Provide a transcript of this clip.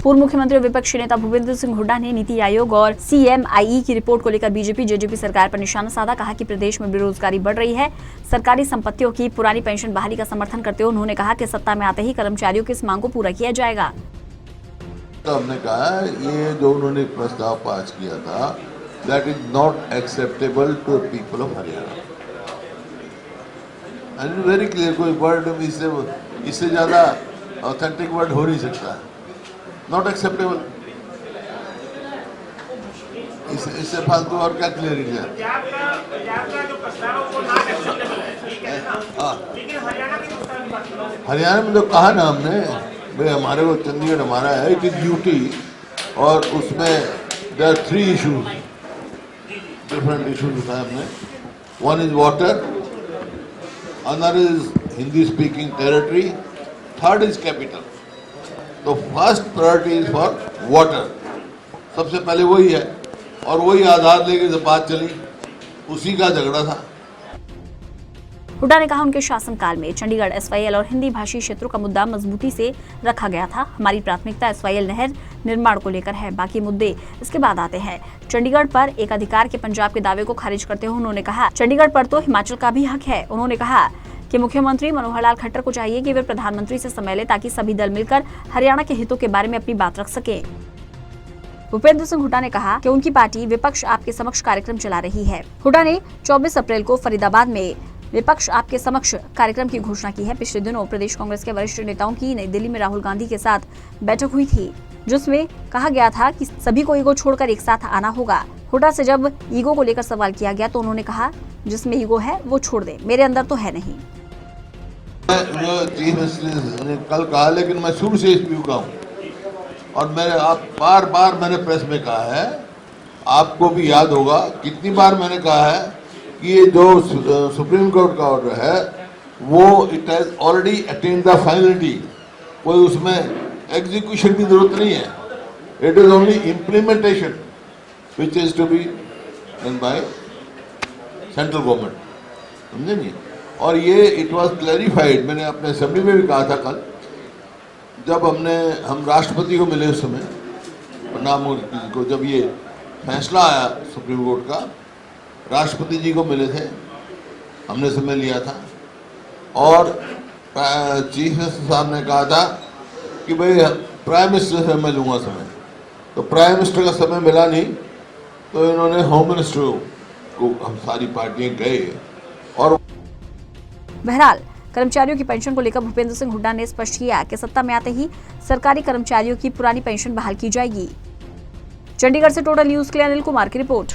पूर्व मुख्यमंत्री और विपक्षी नेता भूपेंद्र सिंह हुड्डा ने नीति आयोग और CMIE की रिपोर्ट को लेकर बीजेपी जेजेपी सरकार पर निशाना साधा। कहा कि प्रदेश में बेरोजगारी बढ़ रही है। सरकारी संपत्तियों की पुरानी पेंशन बहाली का समर्थन करते हुए उन्होंने कहा कि सत्ता में आते ही कर्मचारियों की इस मांग को पूरा किया जाएगा। तो हमने कहा ये जो उन्होंने प्रस्ताव पास किया था, that is not acceptable to people of Haryana. And very clear, कोई वर्ड इससे ज्यादा ऑथेंटिक वर्ड हो नहीं सकता। नॉट एक्सेप्टेबल, इससे फालतू और क्या क्लियरिटी है? हरियाणा में तो कहा ना हमने, भाई हमारे को चंडीगढ़ हमारा है, इट इज यूटी, और उसमें there are 3 issues, different issues बताए हमने। One is water, another is Hindi speaking territory, third is capital. तो first priority is for water, सबसे पहले वही है, और वही आधार लेके जब बात चली, उसी का झगड़ा था। हुड्डा ने कहा उनके शासनकाल में चंडीगढ़ SYL और हिंदी भाषी क्षेत्रों का मुद्दा मजबूती से रखा गया था। हमारी प्राथमिकता SYL नहर निर्माण को लेकर है, बाकी मुद्दे इसके बाद आते हैं। चंडीगढ़ पर एक अधिकार के पंजाब के दावे को खारिज करते हुए उन्होंने कहा चंडीगढ़ पर तो हिमाचल का भी हक है। उन्होंने कहा कि मुख्यमंत्री मनोहर लाल खट्टर को चाहिए कि वे प्रधानमंत्री से समय लें ताकि सभी दल मिलकर हरियाणा के हितों के बारे में अपनी बात रख सके। भूपेंद्र सिंह हुड्डा ने कहा कि उनकी पार्टी विपक्ष आपके समक्ष कार्यक्रम चला रही है। हुड्डा ने 24 अप्रैल को फरीदाबाद में विपक्ष आपके समक्ष कार्यक्रम की घोषणा की है। पिछले दिनों प्रदेश कांग्रेस के वरिष्ठ नेताओं की नई दिल्ली में राहुल गांधी के साथ बैठक हुई थी, जिसमें कहा गया था कि सभी को ईगो छोड़कर एक साथ आना होगा। हुड्डा से जब ईगो को लेकर सवाल किया गया तो उन्होंने कहा जिसमें ईगो है वो छोड़ दे, मेरे अंदर तो है नहीं। चीफ मिनिस्टर ने कल कहा, लेकिन मैं शुरू से इस व्यू का हूँ, और मैंने आप बार बार मैंने प्रेस में कहा है, आपको भी याद होगा कितनी बार मैंने कहा है कि ये जो सुप्रीम कोर्ट का ऑर्डर है वो it has already attend the finality, कोई उसमें एग्जीक्यूशन की जरूरत नहीं है। It is only implementation which is to be done by central government, समझे नहीं? और ये इट वाज क्लैरिफाइड, मैंने अपने असेंबली में भी कहा था कल, जब हम राष्ट्रपति को मिले उस समय, प्रणाम को, जब ये फैसला आया सुप्रीम कोर्ट का, राष्ट्रपति जी को मिले थे, हमने समय लिया था, और चीफ मिनिस्टर साहब ने कहा था कि भाई प्राइम मिनिस्टर से मैं लूँगा समय। तो प्राइम मिनिस्टर का समय मिला नहीं, तो इन्होंने होम मिनिस्टर को, हम सारी पार्टियां गए। और बहरहाल कर्मचारियों की पेंशन को लेकर भूपेंद्र सिंह हुड्डा ने स्पष्ट किया कि सत्ता में आते ही सरकारी कर्मचारियों की पुरानी पेंशन बहाल की जाएगी। चंडीगढ़ से टोटल न्यूज के लिए अनिल कुमार की रिपोर्ट।